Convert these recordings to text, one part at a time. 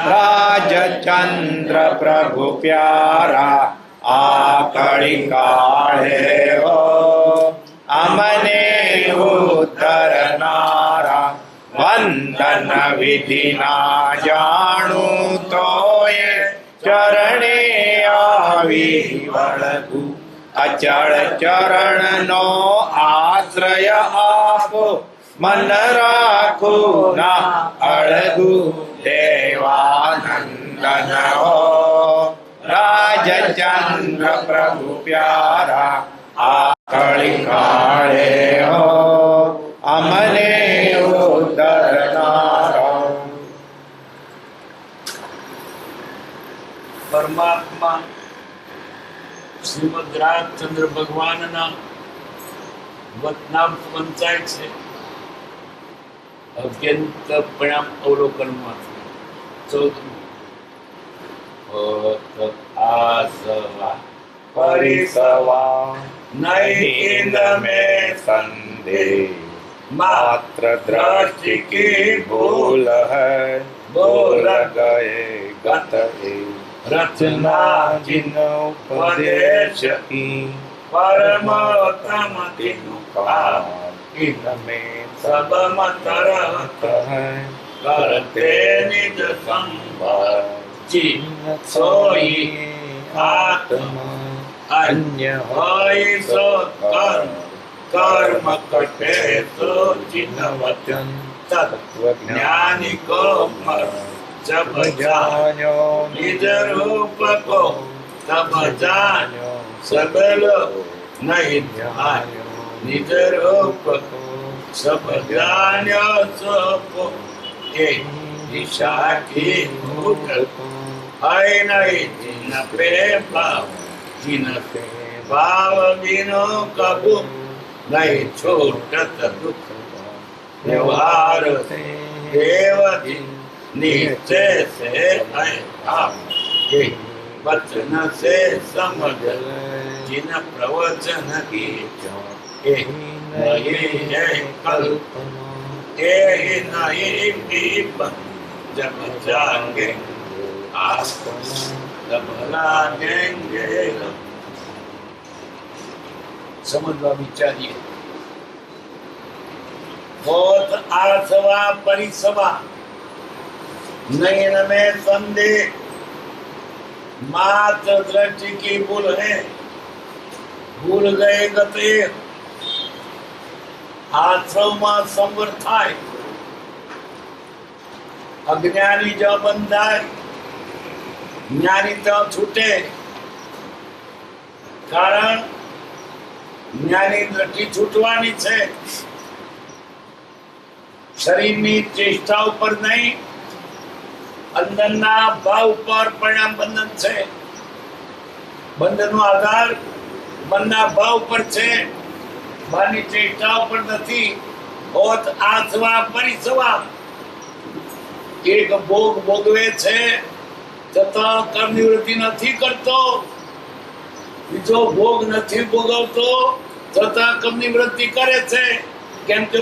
राजचंद्र प्रभु प्यारा आकड़ी काळे हो अमने उद्धरनारा वंदन विधि ना जाणू तो ये चरणे आवी वळगू अचल चरण नो आश्रय आपो मन राखो ना अळगू देवानंदन हो राजचंद्र प्रभु प्यारा आकड़ी काळे हो अमने उद्धरनारा। परमात्मा श्रीमद राजचंद्र भगवानना વતનામ વંચાય છે અત્યંત પરિણામ અવલોકનમાં ચૌદમું આસવા परिसवा नहीं में संदेह मात्र दृष्टि की भूल है बोल गए गत रचना जिन उपदेश की परमोत्तम इनमें सब मत रहत है करते निज संभाल जिन सोई आत्मा अन्य होय सो कर्म कर्म कटे तो जिन वचन तत्व ज्ञानी को मर जब जानो निज रूप को तब जानो सबल नहीं जानो निज रूप को सब जानो सबको एक दिशा की भूख है नहीं जिन प्रेम भाव जिन से भाव बिनो कबू नहीं छोड़त दुख व्यवहार से देवती निश्चय से है भाव वचन से समझ जिन प्रवचन की यही है कल्पना यही नहीं विपन जब जागे तब लागेंगे। समझवा विचारिए बहुत आसवा परिसवा नयन में संदेह मात्र दृष्टि की भूल है भूल गए गते आश्रम में संवर थाय अज्ञानी जो बंधाय ज्ञानी तो छूटे कारण ज्ञानी दृष्टि छूटवानी छे शरीरनी चेष्टाओं पर नहीं अंदરના ભાવ પર પરિણામ બંધન છે બંધનનો આધાર મનના ભાવ પર છે બહારની ચેષ્ટાઓ પર નથી હોત આસવા પરિસવા એક ભોગ ભોગવે છે છતાં કર્મ નિવૃત્તિ નથી કરતો બીજો ભોગ નથી ભોગવતો છતાં કર્મ નિવૃત્તિ કરે છે કેમ કે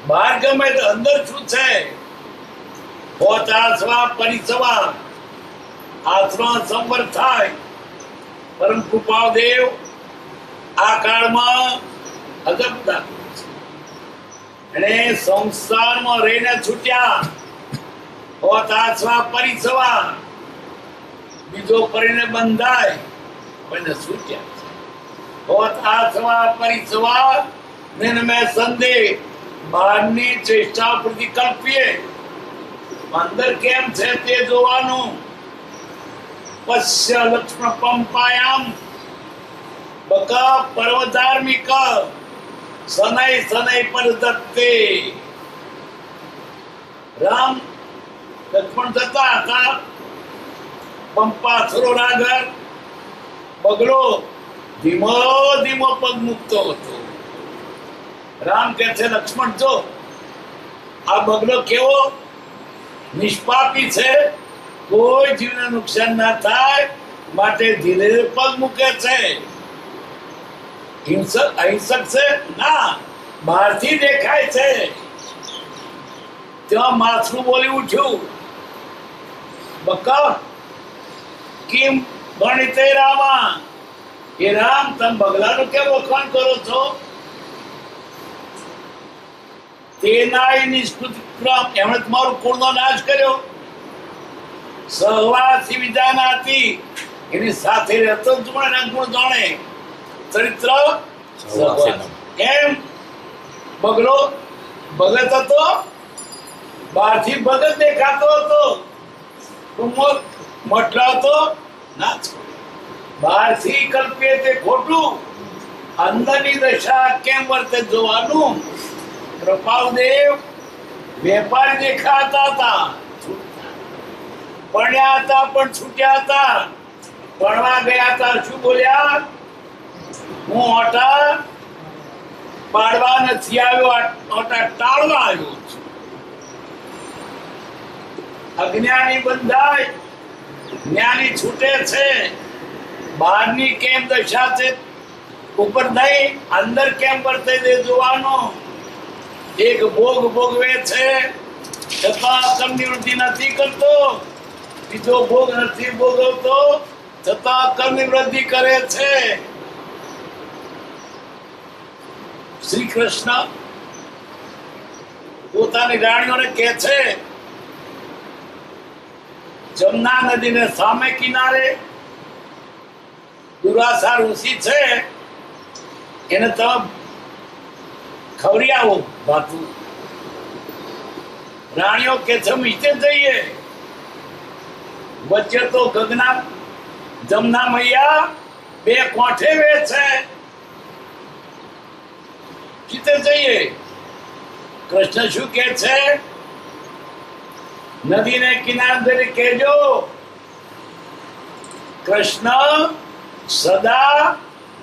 બહાર ગમે તો અંદર શું છે बहुत आसवा परिसवा आसवा संवर थाय परम कृपादेव आ काल में अगपता एने संसार में रहीने छूट्या बहुत आसवा परिसवा बीजो परिणे बंधाय पण छूट्या बहुत आसवा परिसवा निन में संदेह बाहरनी चेष्टा प्रति कल्पिए अंदर केम छे ते जोवानुं पश्य लक्ष्मण पंपायाम बका पर्वधार्मिक सनई सनई पर दत्ते राम लक्ष्मण जता હતા पंपा સરોવરાગર બગલો ધીમો ધીમો પગ મૂકતો હતો રામ કહે છે લક્ષ્મણ જો આ બગલો કેવો નિષ્પાપી છે કોઈ જીવને નુકસાન ના થાય માટે ધીરે પગ મૂકે છે હિંસક અહિંસક છે ના બહારથી દેખાય છે ત્યાં માછલું બોલી ઉઠ્યું બકા કિમ ગણિતે રામા, એ રામ તમે બગલાનું કેમ વખાણ કરો છો? તેનાય નિષ્કૃતિક્રમ, એમણે તમારું કુળનો નાશ કર્યો. સહવાસી વિજાનાતિ, એની સાથે રહેતો જ પણ એના ગુણ જાણે. ચરિત્ર સહવાસ. કેમ બગલો ભગત હતો, બહારથી ભગત દેખાતો હતો, મટલાતો ના છોડે. બહારથી કલ્પીએ તે ખોટું, અંદરની દશા કેમ વર્તે જોવાનું. કૃપાલદેવ વેપારી દેખાતા હતા, ભણ્યા હતા પણ છૂટ્યા હતા. ભણવા ગયા હતા, શું બોલ્યા? હું ઓટા પાડવા નથી આવ્યો, ઓટા ટાળવા આવ્યો છું. અજ્ઞાની બંધાય, જ્ઞાની છૂટે છે. બહારની કેમ દશા છે ઉપર નહીં, અંદર કેમ વર્તે તે જોવાનો. એક ભોગ ભોગવે છે છતાં કર્મની વૃદ્ધિ નથી કરતો, બીજો ભોગ નથી ભોગવતો છતાં કર્મની વૃદ્ધિ કરે છે. શ્રી કૃષ્ણ પોતાની રાણીઓને કહે છે, જમના નદીને સામે કિનારે દુર્વાસા ઋષિ છે, એને તમે ખવડી આવો ભાતું. રાણીઓ કે છે મીચે જઈએ. વચ્ચે તો ગગના જમના મૈયા બે કોઠે વે છે, જીતે જઈએ. કૃષ્ણ શું કે છે? નદીને કિનારે કહેજો. કૃષ્ણ સદા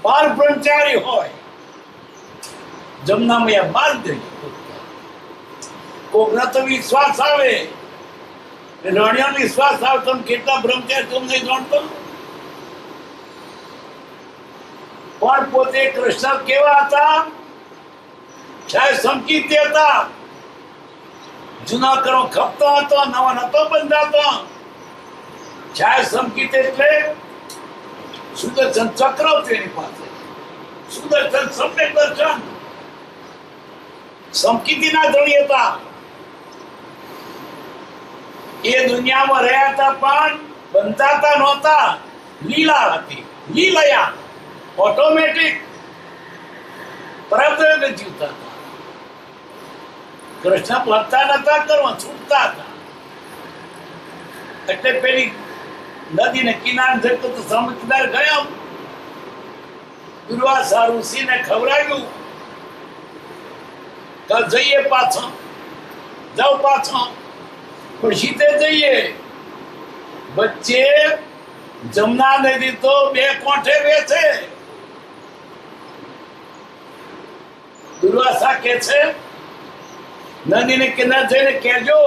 બાર બ્રહ્મચારી હોય. જમના મૈયા બાર દે. કોકના તો વિશ્વાસ આવે, રાણીઓ વિશ્વાસ આવે. તમે કેટલા બ્રહ્મચારી તમે નહીં જાણતો? પણ પોતે કૃષ્ણ કેવા હતા? શાયદ સંકિત હતા. જૂના કરો ખપતો હતો, નવા નતો બંધાતો. શાયદ સંકિત એટલે સુદર્શન ચક્ર તેની પાસે. સુદર્શન સમ્યક દર્શન. સંકિતિના ધણી હતા. એ દુનિયામાં રહ્યા હતા પણ બંધાતા નહોતા. લીલા હતી, લીલયા, ઓટોમેટિક પ્રયોગ જીવતા હતા. કૃષ્ણ ભક્તા નતા કરવા, છૂટતા હતા. એટલે પેલી નદીને કિનારે જતો તો સમજદાર ગયો. દુર્વાસા ઋષિને ખવડાવ્યું કે જઈએ પાછો, જાઓ પાછો. પણ સીધે જઈએ. વચ્ચે જમના નદી તો બે કોઠે વેચે. દુર્વાસા કે છે નદીને કિનારે જઈને કહેજો,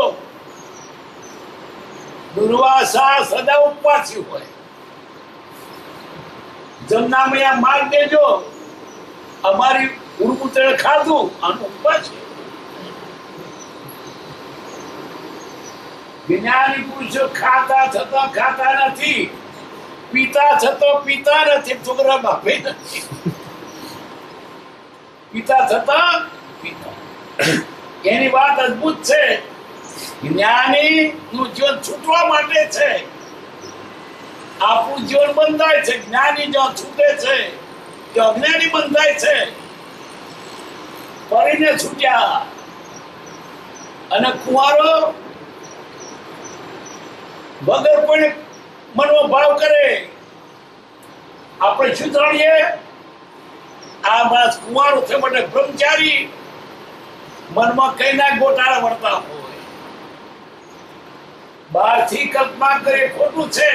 દુર્વાસા સદા ઉપવાસી હોય. જમના મૈયા માર દેજો, અમારી ઉર્મુતરે ખાધું આનું ઉપવાસી. જ્ઞાની પુરુષો ખાતા છતાં ખાતા નથી, પીતા છતાં પીતા નથી. છોકરા બાપે નથી, પીતા છતાં પીતા. એની વાત અદ્ભુત છે. જ્ઞાની નું જીવન છૂટવા માટે છે. આપણું જીવન બંધાય છે. જ્ઞાની જો છૂટે છે તો અજ્ઞાની બંધાય છે. પરીને છૂટ્યા. અને કુંવારો વગર પણ મનનો ભાવ કરે. આપણે શું જાણીએ? આ માણસ કુંવારો છે માટે બ્રહ્મચારી, મનમાં કઈ ના ગોટાળા વળતા હોય. બહારથી કલ્પના કરે ખોટું છે.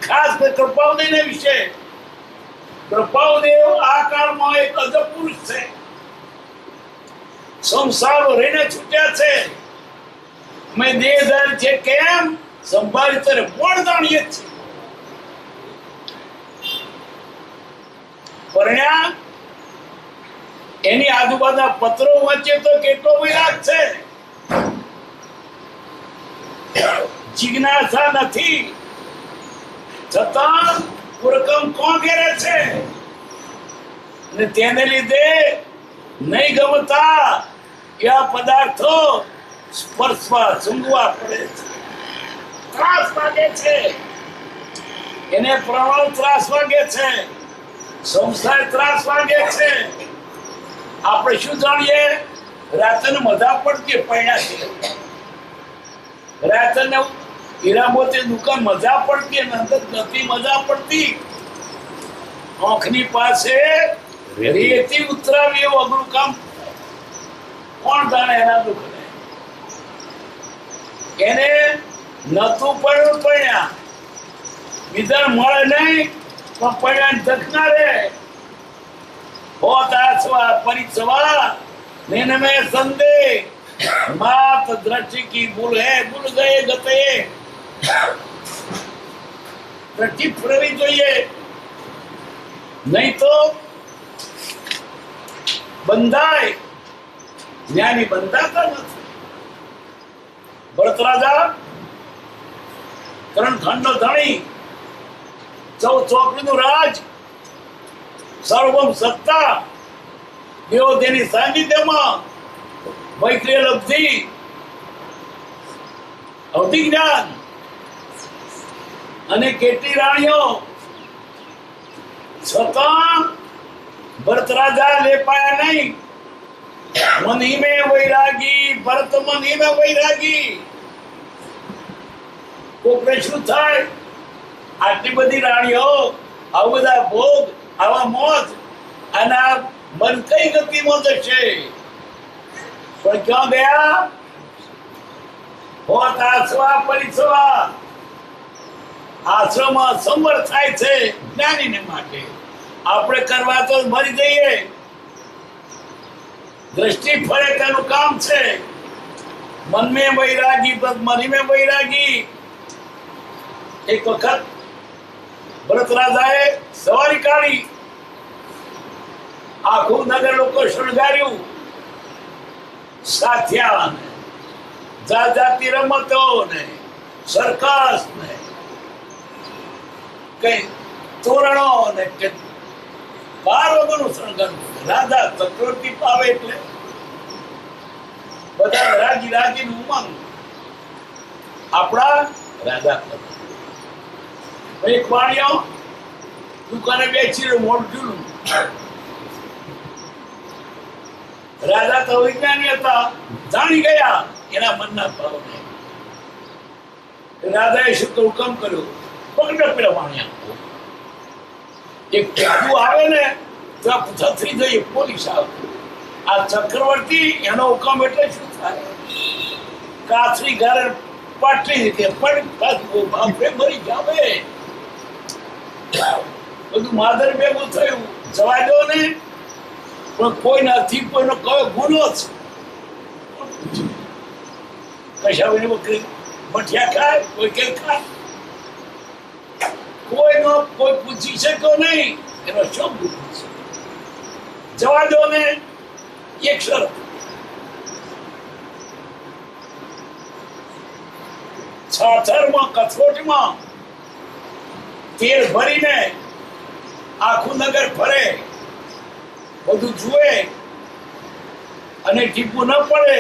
ખાસ કૃપાલદેવ વિશે. કૃપાલદેવ આ કાળમાં એક અજબ પુરુષ છે. સંસારો રહીને છૂટ્યા છે. મેં દેહધાર છે કેમ સંભાળી તરે પણ જાણીએ છીએ. પરણ્યા એની આજુબાજુના પત્રો વચ્ચે તો કેટલો વિરાગ છે. જિજ્ઞાસા નથી, છતાં પુરકમ કોણ કરે છે, અને તેને લીધે નહીં ગમતા એવા પદાર્થો સ્પર્શવા સૂંઘવા પડે છે, ત્રાસ લાગે છે, એને પ્રણવ ત્રાસ લાગે છે, સંસાર ત્રાસ લાગે છે. આપણે શું જાણીએ? રાતને મજા પડતી પૈણા છે, રાતને હીરા મોતી દુકાન મજા પડતી, અંદર નથી મજા પડતી. આંખની પાસે રેતી ઉતરાવી એવું અઘરું કામ. કોણ જાણે એના દુઃખને? એને નતું પડ્યું પૈણા, બીજા મળે નહીં પણ પૈણા ધકના રે. હોત આસવા પરિસવા नैन में संदेह मात दृष्टि की भूल है, भूल गए गते. दृष्टि फरवी જોઈએ, નહીં તો બંધાય. જ્ઞાની બંધાતા નથી. ભરત રાજા ત્રણ ખંડનો ધણી, 14 ચોકડીનું રાજ, સર્વમ સત્તા, દેવોદેની સાનિધ્યમાં વૈક્રિય લબ્ધિ, અવધિ જ્ઞાન, અને કેટલી રાણીઓ. છતાં ભરત રાજા લેપાયા નહીં. મની મેં વૈરાગી, ભરત મની મેં વૈરાગી. કોકને શું થાય? આટલી બધી રાણીઓ, આવા બધા ભોગ, આવા મોજ, અને મન કઈ ગતિમાં જશે? પણ ક્યાં ગયા? હોત આસવા પરિસવા. આશ્રમમાં સંવર થાય છે જ્ઞાનીને માટે. આપણે કરવા તો મરી જઈએ. દ્રષ્ટિ ફરે તેનું કામ છે. મન મેં વૈરાગી, મની મેં વૈરાગી. એક વખત ભરત રાજાએ સવારી કાઢી, આખું નગર લોકો શણગાર્યું, સાથિયા ને જાત જાતની રમતો ને સરકસ ને કઈ તોરણો ને કે 12 વગરનું શણગાર. રાજા ચક્રવર્તી પાવે એટલે બધા રાજી રાજી નું ઉમંગ. આપણા રાજા એક વાણિયો દુકાને બેસી મોઢું. રાજા તો વિજ્ઞાની હતા, જાણી ગયા એના મનના ભાવને. રાજાએ શું હુકમ કર્યો? પકડો પેલા વાણિયા. એક ટેકુ આવે ને તો થથરી જઈએ, પોલીસ આવે. આ ચક્રવર્તી એનો હુકમ એટલે શું થાય? કાચરી ઘરે પાટલી રીતે પણ બાપરે મરી જાવે. બધું માધર ભેગું થયું. જવા દો ને, પણ કોઈ નથી, કોઈનો કયો ગુનો છે? કશાવીને બકરી મઠિયા ખાય, કોઈ કે ખાય, કોઈનો કોઈ પૂછી શક્યો નહીં. એનો શું ગુનો છે? જવા દો ને. એક શરત, છાછરમાં કથોટમાં તેલ ભરીને આખું નગર ફરે, બધું જુએ, અને ટીપું ન પડે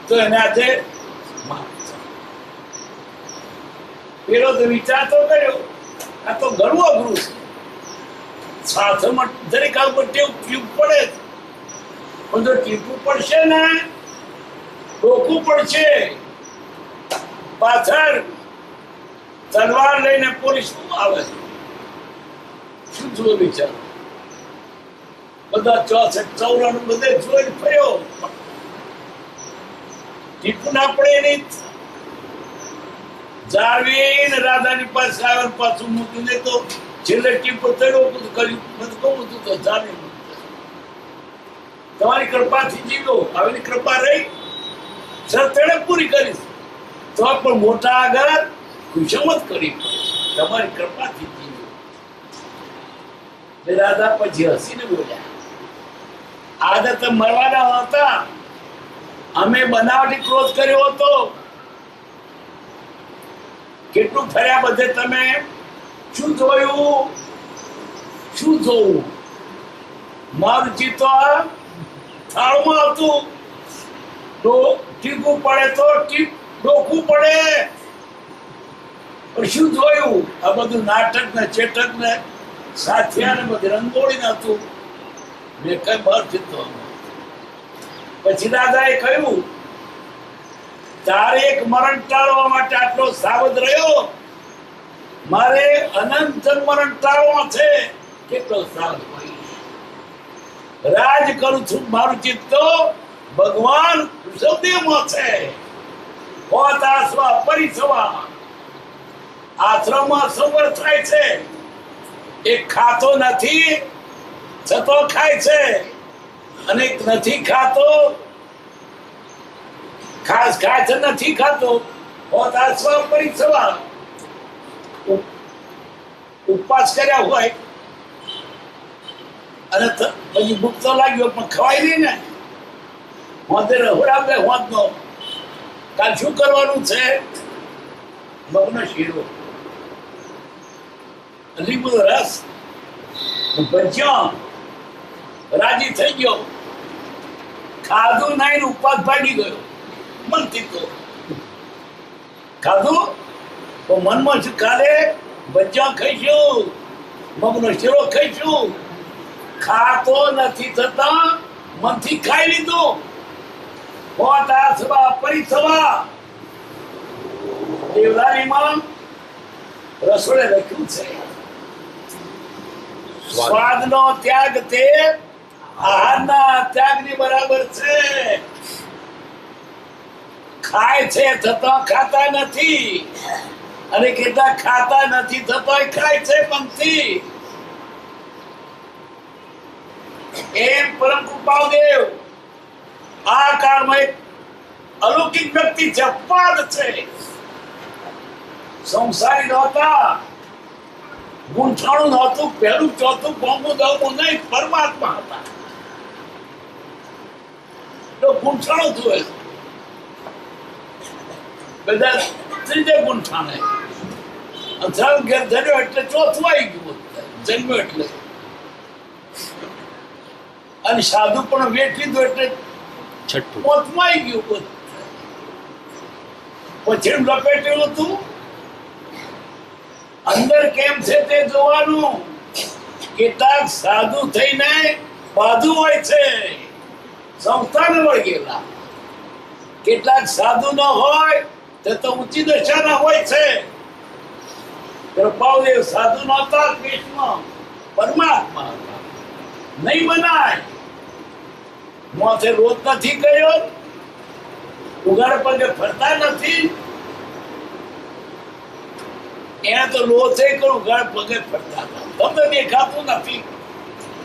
તો એને હાથે પેલો તો વિચાર તો કર્યો, આ તો ઘણું અઘરું છે. સાથમાં દરેક આ ટીપ પડે, પણ જો ટીપું પડશે ને, રોકવું પડશે. પાછળ તલવાર લઈને પોલીસ આવે છે. શું જુઓ વિચાર? બધા 64 બધે જોઈ ફર્યો, ટીપુ ના પડે નહીં. જાળવીને રાજાની પાસે આવે, પાછું મૂકીને તો છેલ્લે ટીપુ ચડ્યો, બધું કર્યું, બધું કહું હતું તો જાળવી. તમારી કૃપાથી જીવો, આવેલી કૃપા રહી શરતેને પૂરી કરીશ તો પણ મોટા આગળ ખુશામત કરી પડે. તમારી કૃપાથી જીવો. રાજા પછી હસીને બોલ્યા, આદત મરવાના હતા, અમે બનાવટી ક્રોધ કર્યો હતો, કેટલું ફર્યા બધે તમે? શું જોયું? શું જોવું? મારું ચિત્ત આ થાળમાં હતું. તો ટીપવું પડે તો ડોકવું પડે. પણ શું જોયું? આ બધું નાટક ને ચેટક ને સાથિયા ને બધી રંગોળી ને હતું. મેં કઈ બહાર ચિત્તો. પછી દાદાએ કહ્યું, તારે એક મરણ ટાળવા માટે આટલો સાવધ રહ્યો, મારે અનંત મરણ ટાળવા છે. કેટલો સાવધ હોય. રાજ કરું છું, મારું ચિત્ત ભગવાન ઋષભદેવમાં છે. હોત આસવા પરિસવા આશ્રમમાં સંવર થાય છે. એક ખાતો નથી છતો ખાય છે, અને એક નથી ખાતો ખાસ ખાય છે, નથી ખાતો. હોત આસવા પરિસવા ઉપવાસ કર્યા હોય અને પછી ભૂખ તો લાગ્યો પણ ખવાય નહીં ને. હોતે રહોડાવે હોતનો. કાલ શું કરવાનું છે? મગનો શીરો, લીંબુનો રસ, ભજીયા. રાજી થઈ ગયો. ખાધું નહીં, ઉપવાસ ભાગી ગયો. મનથી તો ખાધું તો મનમાં શું? કાલે ભજીયા ખાઈશું, મગનો શીરો ખાઈશું. ખાતો નથી થતા, મનથી ખાઈ લીધું. હોત આસવા પરિસવા દેવદારીમાં રસોડે લખ્યું છે, સ્વાદનો ત્યાગ તે આહારના ત્યાગની બરાબર છે. ખાય છે છતાં ખાતા નથી, અને કેટલા ખાતા નથી છતાં ખાય છે મનથી. એમ પરમ કૃપાદેવ આ કાળમાં એક અલૌકિક વ્યક્તિ છે, અપાર છે. સંસારી નહોતા, ગુંઠાણું નહોતું, પહેલું ચોથું બોમ્બું દવું નહીં, પરમાત્મા હતા. તો ગુંઠાણું થયું બધા ત્રીજે ગુંઠાણે ઘેર ધર્યો એટલે ચોથું આવી ગયું. જન્મ્યો એટલે અને સાધુ પણ વેઠ લીધું એટલે છઠ્ઠું પોતમાં આવી ગયું. પછી લપેટેલું હતું. અંદર કેમ છે તે જોવાનું. કેટલાક સાધુ થઈને બાધુ હોય છે, સંસ્થાને વળગેલા. કેટલાક સાધુ ન હોય તે તો ઊંચી દશાના હોય છે. કૃપાદેવ સાધુ નહોતા, કૃષ્ણ પરમાત્મા હતા. નહીં બનાય. મોથે રોજ નથી કર્યો, ઉઘાડ પગે ફરતા નથી. એને તો લોથે કરું, ઉઘાડ પગે ફરતા હતા. તમને દેખાતું નથી.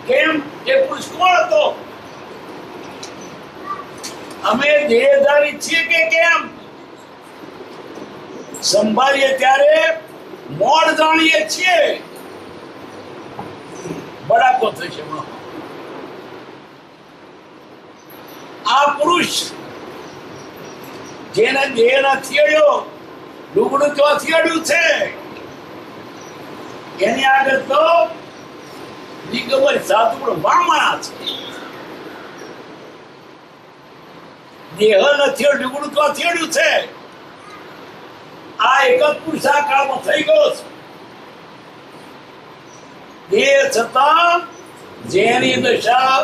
કેમ? એ પુરુષ કોણ હતો? અમે દેહધારી છીએ કે કેમ? સંભાળીએ ત્યારે મોડ જાણીએ છીએ. બડાકો થશે. આ પુરુષ જેને દેહ નથી અડ્યો, લુગડું ચોથી અડ્યું છે, એની આગળ તો દિગંબર સાધુ પણ વામણા છે. દેહ નથી, લુગડું ચોથી અડ્યું છે. આ એક જ પુરુષ આ કાળમાં થઈ ગયો છે. દેહ છતાં જેની દશા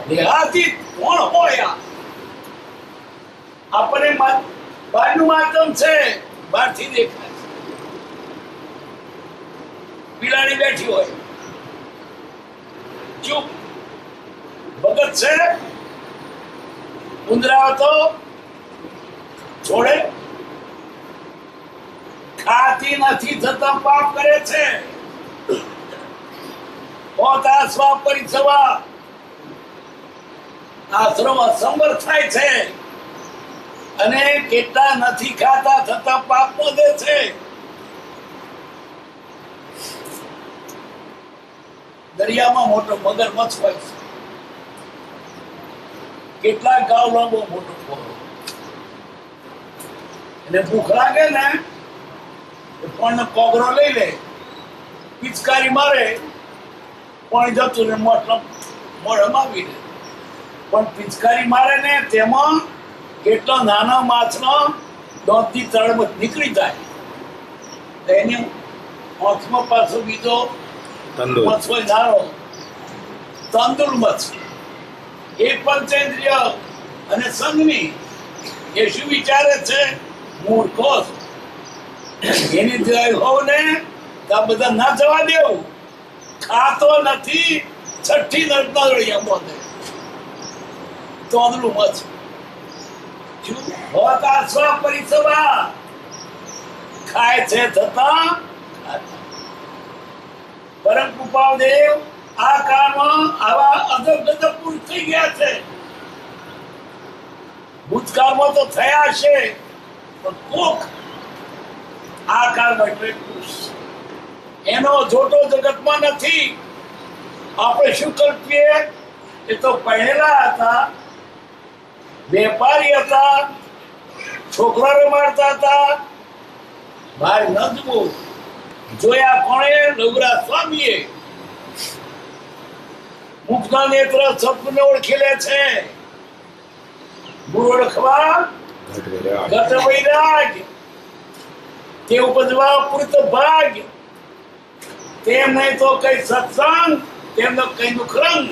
દેહાતી કોણ હોય? આપણે બહારનું માધ્યમ છે, બહારથી દેખાય. પીલાની બેઠી હોય, ચૂપ. ભગત છે, ઉંદરા તો છોડે. ખાતી નથી છતાં પાપ કરે છે. હોતા સ્વા પરિસવા આશ્રમ અસંબર થાય છે, અને કેટલા નથી ખાતા છતાં પાપ વધે છે. દરિયામાં મોટો મગરમચ્છ હોય છે. કેટલા ગાવ લાંબો મોટો ફોરો. એને ભૂખ લાગે ને પણ કોગરો લઈ લે, પિચકારી મારે, પણ જતું ને મોઢામાં આવી રહે. પણ પિચકારી મારે ને તેમાં કેટલો નાનો માછનો દોધથી તળમાં નીકળી જાય, તો એની આંખમાં પાછો બીજો મચ્છો નાનો તંદુર મચ્છ. એ પંચેન્દ્રિય અને સંઘની એ શું વિચારે છે? મૂર્ખો એની દ્રય હોવ ને તો આ બધા ના જવા દેવું. ખાતો નથી, છઠ્ઠી નળિયા બોધે તોંદલું મચ્છ. હોત આસવા પરિસવા ખાય છે થતા. પરમ કૃપાદેવ આ કાળમાં આવા અદબ ગજબ પુરુષ થઈ ગયા છે. ભૂતકાળમાં તો થયા છે, પણ કોક આ કાળમાં એટલે પુરુષ એનો જોટો જગતમાં નથી. આપણે શું કલ્પીએ? એ તો પહેલા હતા, વેપારી હતા, છોકરા રમાડતા હતા, બહાર ન જવું. જોયા કોણે? લઘુરાજ સ્વામીએ. મુખના નેત્ર સપને ઓળખી લે છે. ગુરુ ઓળખવા ઘટ વૈરાગ, તે ઉપજવા પૂર્ત ભાગ. તેમ નહીં તો કઈ સત્સંગ, તેમનો કઈ દુખરંગ.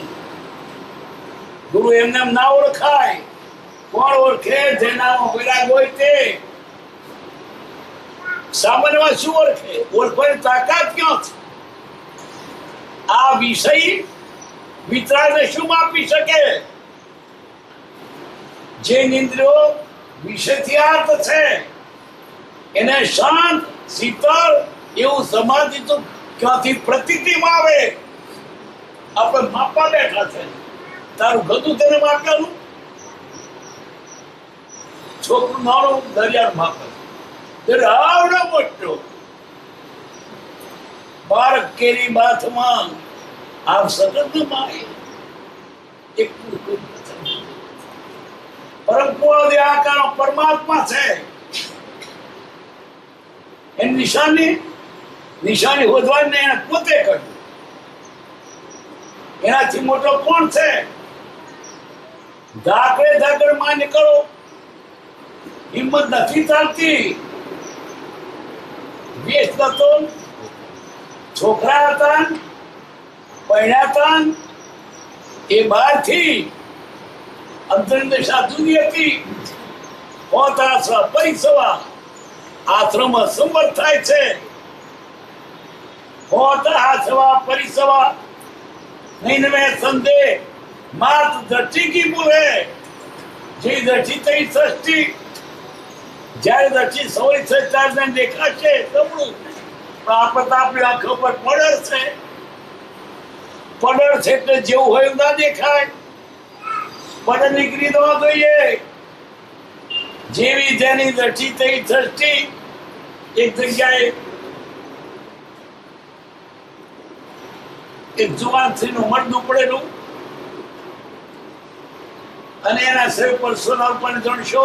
ગુરુ એમને ના ઓળખાય. કોણ ઓળખે? જેનામાં વૈરાગ હોય તે. સામાન્યમાં શું ઓળખે? ઓળખવાની તાકાત ક્યાં છે? આ વિષય વિતરાગને શું માપી શકે? જે ઇન્દ્રિયો વિષયથી આર્ત છે એને શાંત, શીતળ એવું સમાધિ તો ક્યાંથી પ્રતીતિમાં આવે? આપણે માપવા બેઠા છે. તારું ગધું તેને માપ્યાનું. છોકરું નાનું દરિયાનું માપે, આવડો મોટો બાળક કેરી બાથમાં આપ સતત માય એક પરમ પૂર્ણ આકારનો પરમાત્મા છે. એની નિશાની હોદવાની એને પોતે કર્યું. એનાથી મોટો કોણ છે? ધાકડે માં નીકળો, હિંમત નથી ચાલતી. વેશ નતો, છોકરા હતા, પૈણ્યા હતા, એ બહારથી અંતરની દશા જુદી હતી. પોતા પરિસવા આશ્રમમાં સંમત થાય છે. પોતા પરિસવા નહીં મેં સંદેહ માત દ્રષ્ટિ કી બોલે. જે દ્રષ્ટિ તઈ સૃષ્ટિ, જ્યારે દ્રષ્ટિ સૌરી સચારને દેખાશે તમણું. આપણી આંખો પર પડર છે. પડર છે એટલે જેવું હોય એવું ના દેખાય. પડર નીકળી ન જોઈએ. જેવી જેની દ્રષ્ટિ થઈ દ્રષ્ટિ. એક જગ્યાએ એક જુવાન સ્ત્રીનું મરદું પડેલું અને એના શરીર પર સોના રૂપાની ગણશો.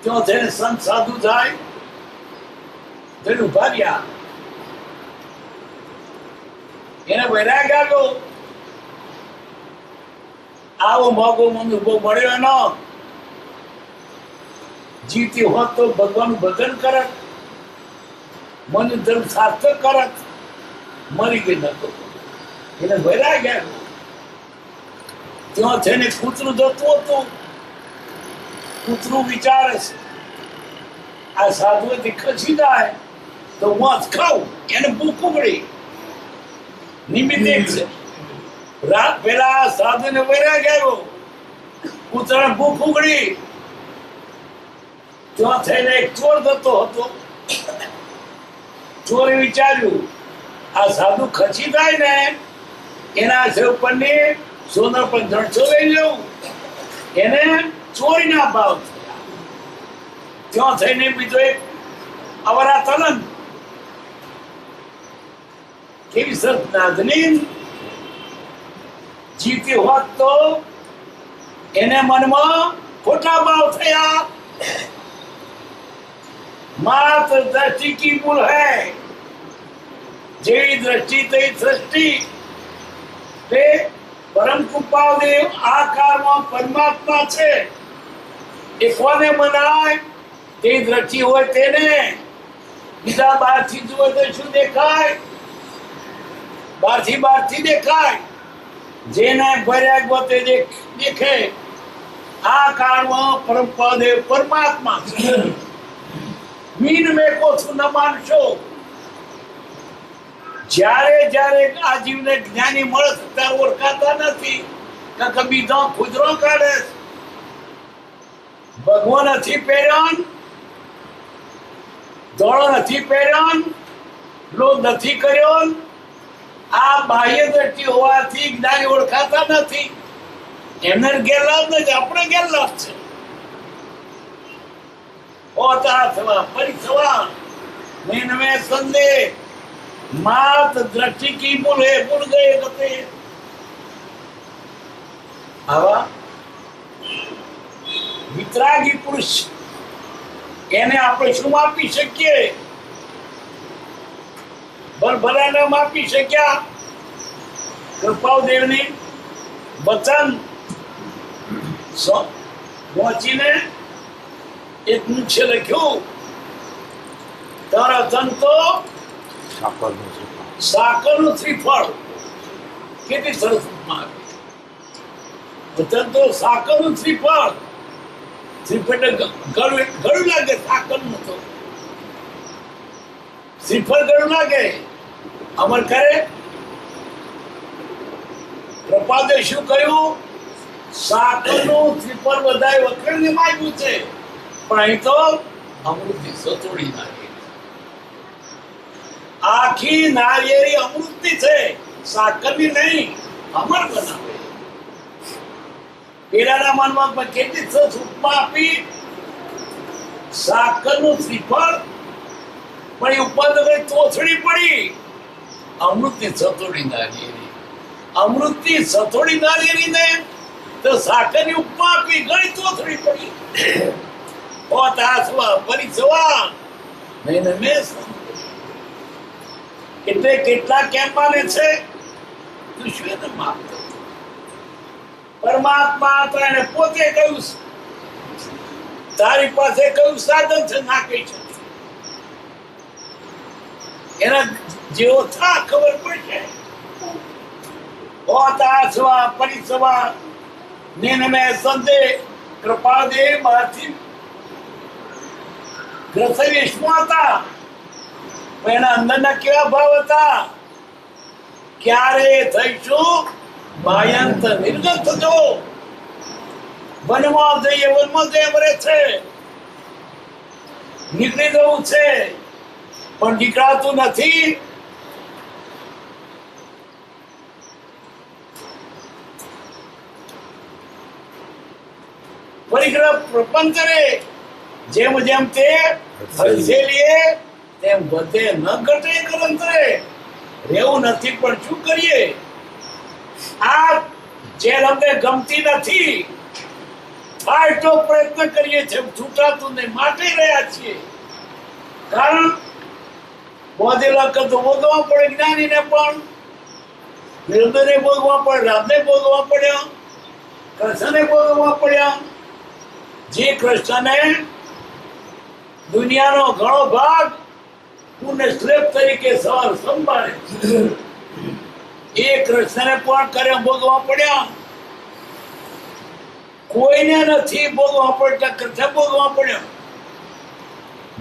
ત્યાં થઈને સંત સાધુ થાય, તેનું ભાગ્યા એને વૈરાગ આવ્યો. આવો મોગો અનુભવ મળ્યો એનો. જીતી હોત તો ભગવાનનું ભજન કરત, મન ધર્મ શાસ્ત્ર કરત. મરી ગઈ નતો, એને વૈરાગ આવ્યો. ત્યાં થઈને કૂતરું જતું હતું. કૂતરું વિચારે છે આ સાધુએથી ખસી જાય તો હું ખાઉં. એને ભૂખ ઉગડી. નિમિત્ત એક છે. રાત પહેલા સાધુને વૈરાગ આવ્યો, કૂતરાને ભૂખ ઉગડી. ત્યાં થઈને એક ચોર જતો હતો. ચોરે વિચાર્યું આ સાધુ ખસી જાય ને એના શરીર પરની સોના પર ધણસો લઈ લેવું. એને ચોરીના ભાવ થયા. ત્યાં થઈને બીજો એક અવરા તલન. કેવી સદનાદની જીતી હોત તો એને મનમાં ખોટા ભાવ થયા. मात्र दृष्टि की भूल है। જેવી દ્રષ્ટિ થઈ સૃષ્ટિ તે પરમ કૃપાદેવ આકારમાં પરમાત્મા છે એ કોને બનાય તે દ્રષ્ટિ હોય તેને બીજા બહારથી જુએ તો શું દેખાય બહારથી દેખાય જેને ભર્યા ગોતે દેખે આ કાળમાં પરમપદેવ પરમાત્મા છે મીન મેં કોશું ન માનશો જ્યારે જ્યારે આ જીવને જ્ઞાની મળે ત્યારે ઓળખાતા નથી કે બીજો ખુદરો કાઢે ભગવાન નથી પહેર્યો ધોળો નથી પહેર્યો લો નથી કર્યો આ બાહ્ય દ્રષ્ટિ હોવાથી જ્ઞાની ઓળખાતા નથી એમને ગેરલાભ નથી આપણે ગેરલાભ છે હોતા થવા પરિસવા મેન મેં સંદેહ मात दृष्टि की भूल है भूल गए गते आवा वितरागी पुरुष એને આપણે શું માપી શકીએ ભરભરાને માપી શક્યા કૃપાદેવની વચન પહોંચીને એક મુખ્ય લખ્યું તારા સંતો સાકરનું શ્રીફળ કેટલી સરસ માં વચન તો સાકરનું શ્રીફળ શ્રીફળ ગળું લાગે સાકરનું તો શ્રીફળ ગળું લાગે અમર કરે પ્રપાદે શું કહ્યું સાકરનું શ્રીફળ બધાય વખતને માંગ્યું છે પણ અહીં તો અમૃતની સતોડી નાખી આખી નારિયેળી અમૃતની છે સાકરની નહીં અમર બનાવે પેલાના મનમાં કેટલી સરસ ઉપમા આપી સાકરનું શ્રીફળ પણ એ ઉપર તો કઈ તોછડી પડી અમૃતની સતોડી નારિયેળી અમૃતની સતોડી નારિયેળી ને તો સાકરની ઉપમા આપી ઘણી તોછડી પડી હોતા પરિસવા નહીં ને મેં એટલે કેટલા કેમ માને છે ઈશ્વરને માનતો પરમાત્મા તો એને પોતે કહ્યું તારી પાસે કયું સાધન છે ના કહી શકે એના જેવો થા ખબર પડશે હોતા સ્વા પરિસવા નેન મેં સંદેહ કૃપાદે બહારથી ગ્રસવેશમાં હતા એના અંદરના કેવા ભાવ હતા ક્યારે થઈશું ભાયંત નિર્ગત થજો વનમાં જઈએ વનમાં જઈએ મરે છે નીકળી જવું છે પણ નીકળાતું નથી પરિગ્રહ પ્રપંચ કરે જેમ જેમ તે હસેલીએ તેમ વધે ન ઘટે કરંતરે રહેવું નથી પણ શું કરીએ આ જેલ અમને ગમતી નથી એટલો પ્રયત્ન કરીએ છીએ છૂટાતું નહીં માટે રહ્યા છીએ કારણ બોધેલા કદ ભોગવવા પડે જ્ઞાનીને પણ વિરુદ્ધને ભોગવવા પડે રામને ભોગવવા પડ્યા કૃષ્ણને ભોગવવા પડ્યા જે કૃષ્ણને દુનિયાનો ઘણો ભાગ પુણ્ય સ્લેબ તરીકે સવાર સંભાળે એ કૃષ્ણને પણ કર્યા ભોગવા પડ્યા કોઈને નથી ભોગવા પડતા કૃષ્ણ ભોગવા પડ્યા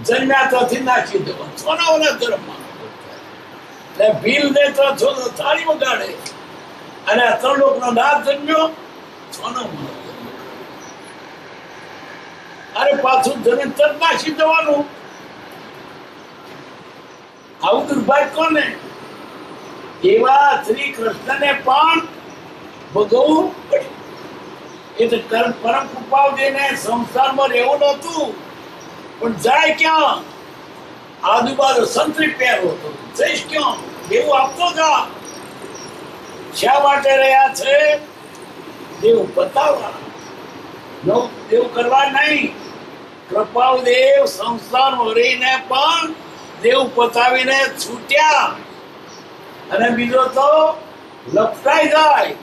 જન્મ્યા ત્યાંથી નાખી દેવા સોનાઓના ધર્મમાં એટલે ભીલ ને તો થાળી વગાડે અને આ ત્રણ લોકનો નાથ જન્મ્યો સોનો અરે પાછું જમીન તરત નાખી દેવાનું આવું દુર્ભાગ્ય કોને એવા શ્રી કૃષ્ણને પણ ભોગવવું પડ્યું એટલે પરમ કૃપાદેવને સંસારમાં રહેવું નહોતું પણ જાય ક્યાં આજુબાજુ સંતરી પહેરો હતો જઈશ ક્યાં દેવું આપતો જા શા માટે રહ્યા છે દેવું બતાવવા દેવું કરવા નહીં કૃપાળદેવ સંસાર રહીને પણ દેવ પતાવીને છૂટ્યા. અને બીજો તો લપટાઈ જાય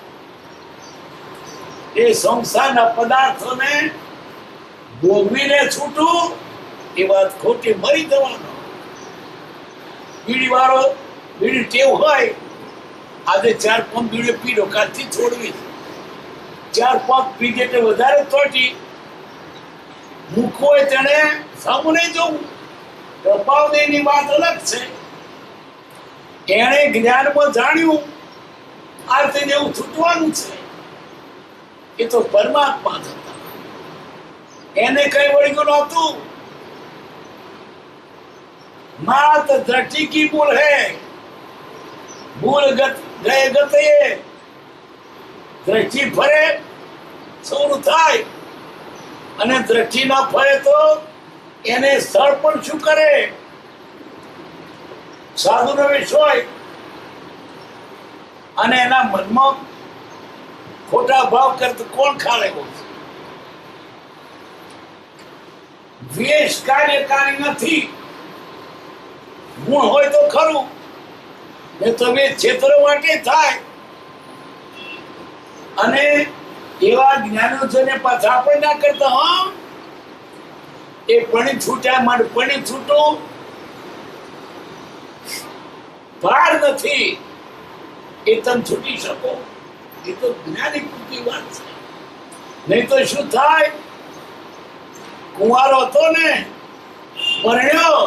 એ સંસારના પદાર્થોને ભોગવીને છૂટું એ વાત ખોટી, મરી જવાનો. બીડી વાળો બીડી ટેવ હોય, આજે 4-5 બીડી પીડો કાલથી છોડવી, 4-5 પી એટલે વધારે તોટી મૂકવો હોય તેને સામું નહીં જોવું. કૃપાળદેવની વાત અલગ છે. એણે જ્ઞાનમાં જાણ્યું આ રીતે એવું છૂટવાનું છે. એ તો પરમાત્મા જ હતા, એને કઈ વળગ્યું નહોતું. માત દ્રષ્ટિ કી ભૂલ હે, ભૂલ ગયે ગતે. દ્રષ્ટિ ફરે સૌનું થાય, અને દ્રષ્ટિ ના ફરે તો એને સ્થળ પણ શું કરે? સાધુનો વેશ હોય અને એના મનમાં ખોટા ભાવ કરતો કોણ ખાલે? દ્વેષ કાર્યકારી નથી. ગુણ હોય તો ખરું, ને તમે ક્ષેત્ર માટે થાય. અને એવા જ્ઞાનો છે ને પાછા આપણે ના કરતા. હા, એ પણી છૂટ્યા માટે પણી છૂટું ભાર નથી, એ તમે છૂટી શકો. એ તો જ્ઞાની પૂરતી વાત છે. નહીં તો શું થાય? કુંવારો હતો ને, પરણ્યો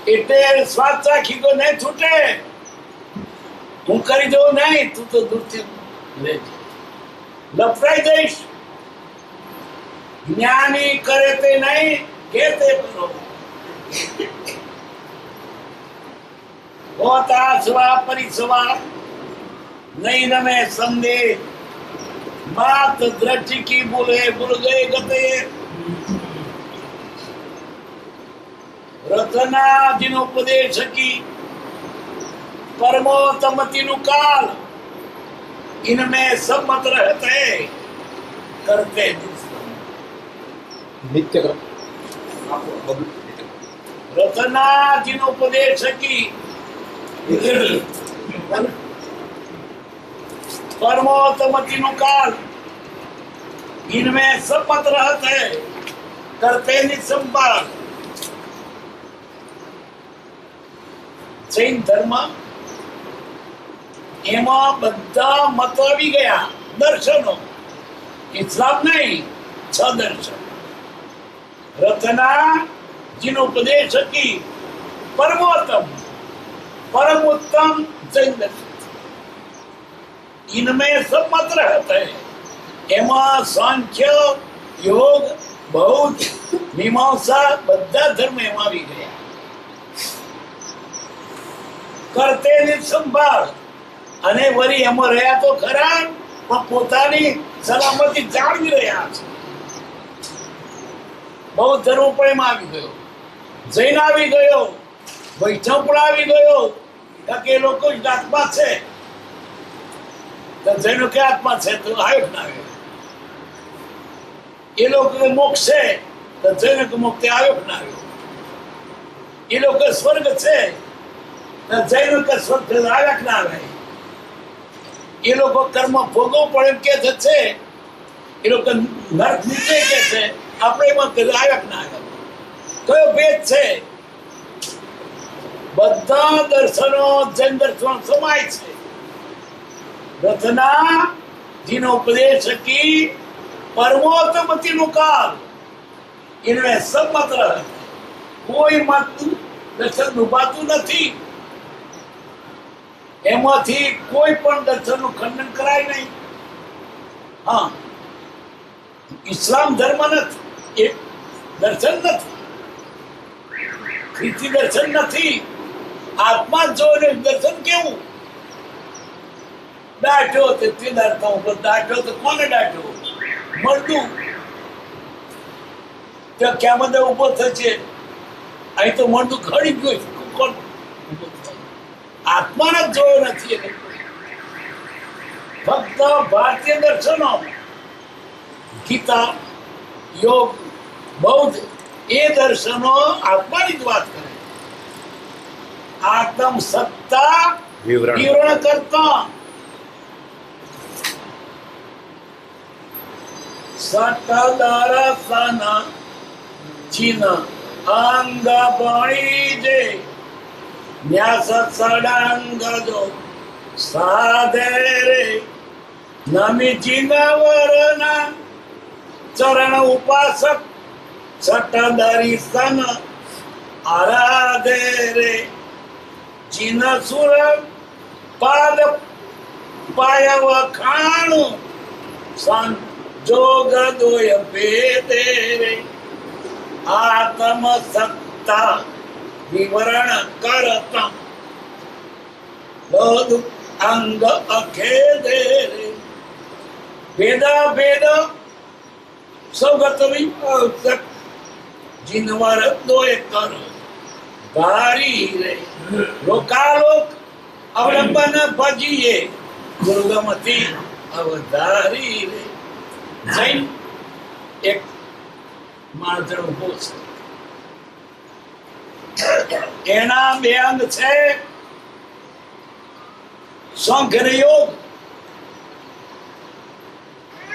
એટલે સ્વાદ ચાખી ગયો, નહીં છૂટે. હું કરી દઉં નહીં, તું તો દૂરથી લપટાઈ જઈશ. જ્ઞાની કરે તે નહીં, કે તે કરો. હોતા સ્વા પરિસ્વા નહીં રમે સંદેહ. માત દ્રષ્ટિ કી ભૂલે ભૂલ ગયે ગતે. રતનાજીનો ઉપદેશ કી પરમોત્તમતિનું કાલ. इनमें सब मत रहते करते नित्य रतनाजी नो उपदेश की परमोत्तमति नो काल. इनमें सब मत रहते करते निसंपाल. जैन धर्म એમાં બધા મતો આવી ગયા, દર્શનો. ઇસ્લામ નહીં, 6 દર્શન. રત્નાજીનો ઉપદેશ કી પરમોત્તમ, परम उत्तम जैन दर्शन. इनमें सब मत रहते हैं. એમાં સાંખ્ય, યોગ, બૌદ્ધ, મીમાંસા બધા ધર્મ એમાં આવી ગયા. કરતે ની સંભાળ. અને વળી એમાં રહ્યા તો ખરા, પણ પોતાની સલામતી જાળવી રહ્યા છે. બૌદ્ધ ધર્મ પણ એમાં આવી ગયો, જૈન આવી ગયો, વૈષ્ણવ પણ આવી ગયો. કે એ લોકો જ આત્મા છે, તો જૈનો કે આત્મા છે તો આવ્યો ના આવ્યો. એ લોકો મોક્ષ છે તો જૈનો કે મોક્ષ આવ્યો ના આવ્યો. એ લોકો સ્વર્ગ છે તો જૈનો કે સ્વર્ગ આવ્યા ના આવે. એ લોકો કર્મ ભોગવવું પડે એમ કે છે, એ લોકો નર્ક નીચે કે છે, આપણે એમાં આવ્યા ના આવ્યા. કયો ભેદ છે? બધા દર્શનો જૈન દર્શન સમાય છે. રત્નાજીનો ઉપદેશ કી પરમોત્તમતિનું કાલ. ઇનમે સબ મત રહે. કોઈ મત દર્શન ડૂબાતું નથી. એમાંથી કોઈ પણ દર્શનનું ખંડન કરાય નહીં. હા, ઇસ્લામ ધર્મ નથી, એ દર્શન નથી, ખ્રિસ્તી દર્શન નથી. આત્મા જોઈને દર્શન કેવું? દાટ્યો તે દાટતા ઉપર દાટ્યો તો કોને દાટ્યો? મળતું ત્યાં ક્યાં બધા ઉભો થશે? અહીં તો મળતું ખડી ગયું. કોણ આત્માને જ જોયો નથી. ફક્ત ભારતીય દર્શનો, ગીતા, યોગ, બૌદ્ધ એ દર્શનો આત્માની જ વાત કરે. આત્મ સત્તા વિવરણ કરતા સટદરસન ચિન અંગ બણી જે ન્યાસ સડાંગ જો સાધે રે નમી ચિનવરના ચરણ ઉપાસક સટદરીસન આરાધે રે ચિન સુર પાદ પાય વખાણું સંજોગ દોય ભેદે રે આત્મ સત્તા વિવરણ કરતા બધું અંગ અખેદે રે ભેદા ભેદ સૌગત વિપાસક જીનવર દોય કર ભારી રે લોકાલોક અવલંબન ભજીએ દુર્ગમથી અવધારી રે જૈન એક માત્ર ઉભો છે. એના બે અંગ છે સાંખ્ય ને યોગ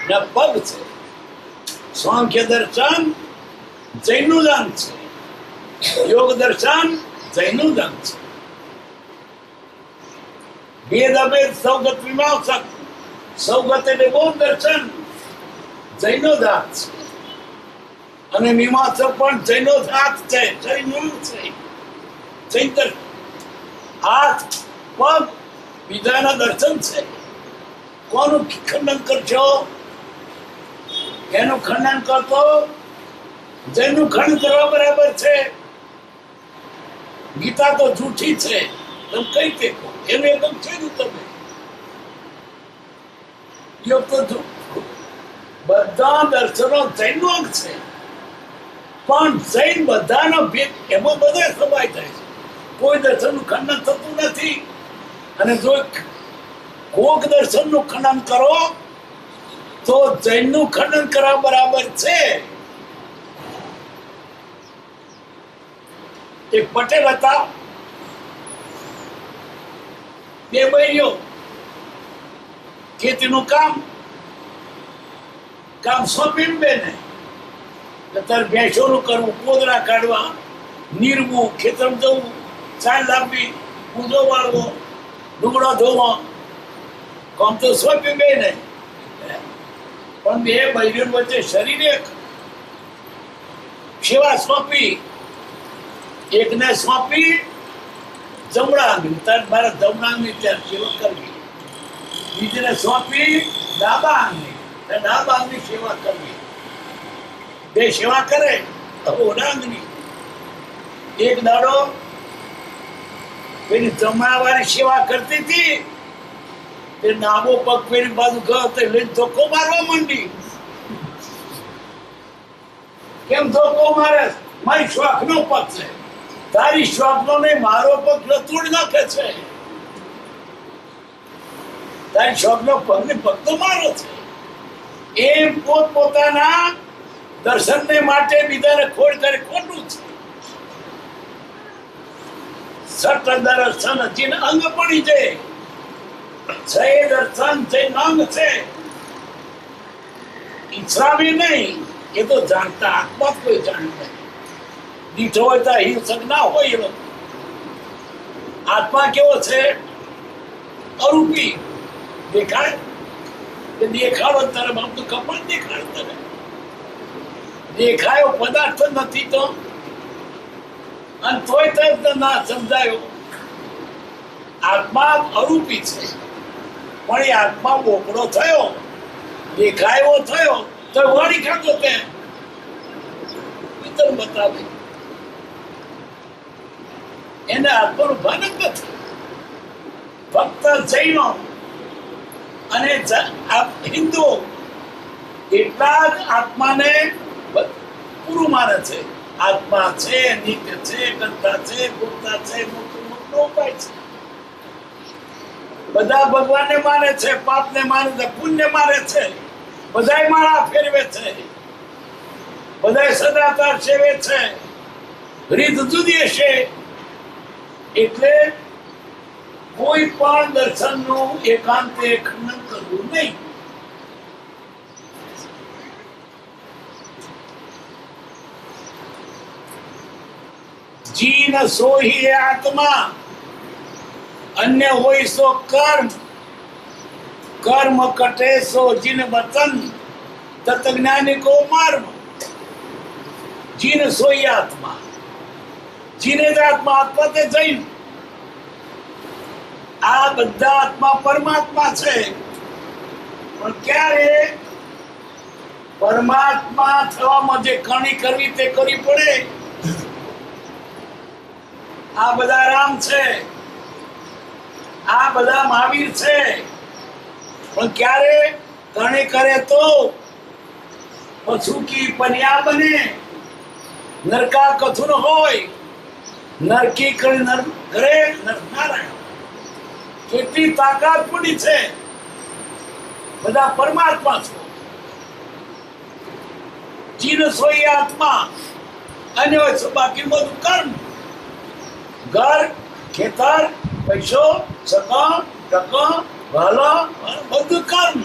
ના પગ છે. સાંખ્ય દર્શન જૈનનું જ અંગ છે, યોગ દર્શન જૈનનું જ અંગ છે. ભેદ અભેદ સૌગત મીમાંસક સૌગત એટલે બૌદ્ધ દર્શન જૈનો જ હાથ છે, અને મીમાંસક પણ જૈનો જ હાથ છે, જૈનનું છે. જૈન હાથ પગ બીજાના દર્શન છે. કોનું ખંડન કરશો? એનું ખંડન કરતો જૈનનું ખંડન કરવા બરાબર છે. ગીતા તો જૂઠી છે, તમે કઈ રીતે કહો? એનું એકદમ છે ને તમે યોગ તો બધા દર્શનો જૈનનો અંગ છે, પણ જૈન બધાનો ભેદ એમાં બધા સમાય થાય છે. કોઈ દર્શનનું ખંડન થતું નથી, અને જો કોક દર્શનનું ખંડન કરો તો જૈનનું ખંડન કરવા બરાબર છે. એક પટેલ હતા, બે બહેનીઓ, ખેતીનું કામ સોંપીને બેને તારે ભેંસોનું કરવું, પોદરા કાઢવા, નીરવું, ખેતરમાં જવું, ચાલ લાવવી, પૂજો વાળવો, ડુંગળો ધોવા, કામ તો સોંપી બેને. પણ બે બહેરીઓ વચ્ચે શરીરે સેવા સોંપી. એકને સોંપી જમણા આંગળી, તાર મારા જમણા આંગળી ત્યાં સેવા કરવી. બીજીને સોંપી ડાબા આંગળી, ડાબા આંગળી સેવા કરવી. બે સેવા કરે તો ઓડાંગની. એક દાડો પેલી જમણા વાળી સેવા કરતી હતી, તે ડાબો પગ પેલી બાજુ ગયો તો લઈને ધોકો મારવા માંડી. કેમ ધોકો મારે? મારી શોખ નો પગ છે, તારી શોખ નો નહીં, મારો પગ તોડી નાખે છે. તારી શોખ નો પગ ને પગ તો મારો છે. એમ પોતાના દર્શન ને માટે બીજાને ખોડ કરે, ખોટું છે. સટ દર્શન ચિહ્ન અંગ પડી છે. જય દર્શન જય અંગ છે. ઈચ્છાવી નહીં, એ તો જાણતા આત્મા કોઈ જાણતા. દીઠો હોય તો હિંસક ના હોય એવો. આત્મા કેવો છે? અરૂપી. દેખાય દેખાડો તારે બાપ તો કપડ દેખાડ તને. દેખાયો પદાર્થ નથી તો, અને તોય તને ના સમજાયો. આત્મા અરૂપી છે, પણ એ આત્મા બોકડો થયો, દેખાયો થયો તો વાળી ખાતો તે તને બતાવે. એને આત્માનું ભાન જ નથી. ફક્ત જૈનો અને હિન્દુઓ એટલા જ આત્માને પૂરું માને છે. આત્મા છે, નિત્ય છે, કરતા છે, ભોગતા છે, મુક્ત ઉપાય છે. બધા ભગવાનને માને છે, પાપને માને છે, પુણ્ય માને છે, બધાય માળા ફેરવે છે. બધા સદાચાર સેવે છે, રીત જુદી હશે, એટલે કોઈ પણ દર્શનનું એકાંતે ખંડન કરવું નહીં. જીન સોહી એ આત્મા, અન્ય હોય સો કર્મ, કર્મ કટે સો જીન વતન, તત જ્ઞાની કો માર્ગ. જીન સોહી આત્મા, જીને જ આત્મા, આત્મા તે જૈન. આ બધા આત્મા પરમાત્મા છે, પણ ક્યારે પરમાત્મા થવામાં જે કણી કરવી તે કરવી પડે. આ બધા રામ છે, આ બધા મહાવીર છે, પણ ક્યારે કણી કરે તો પશુ કી પન્યા બને, નરકા કથુન હોય, નરકી કરી નર કરે નરનારાયણ. કેટલી તાકાત પડી છે, બધા પરમાત્મા છે. જીન સોઈ આત્મા, અને બાકી બધું કર્મ, ઘર, ખેતર, પૈસો, સગા, ટકા, વાલા, બધું કર્મ.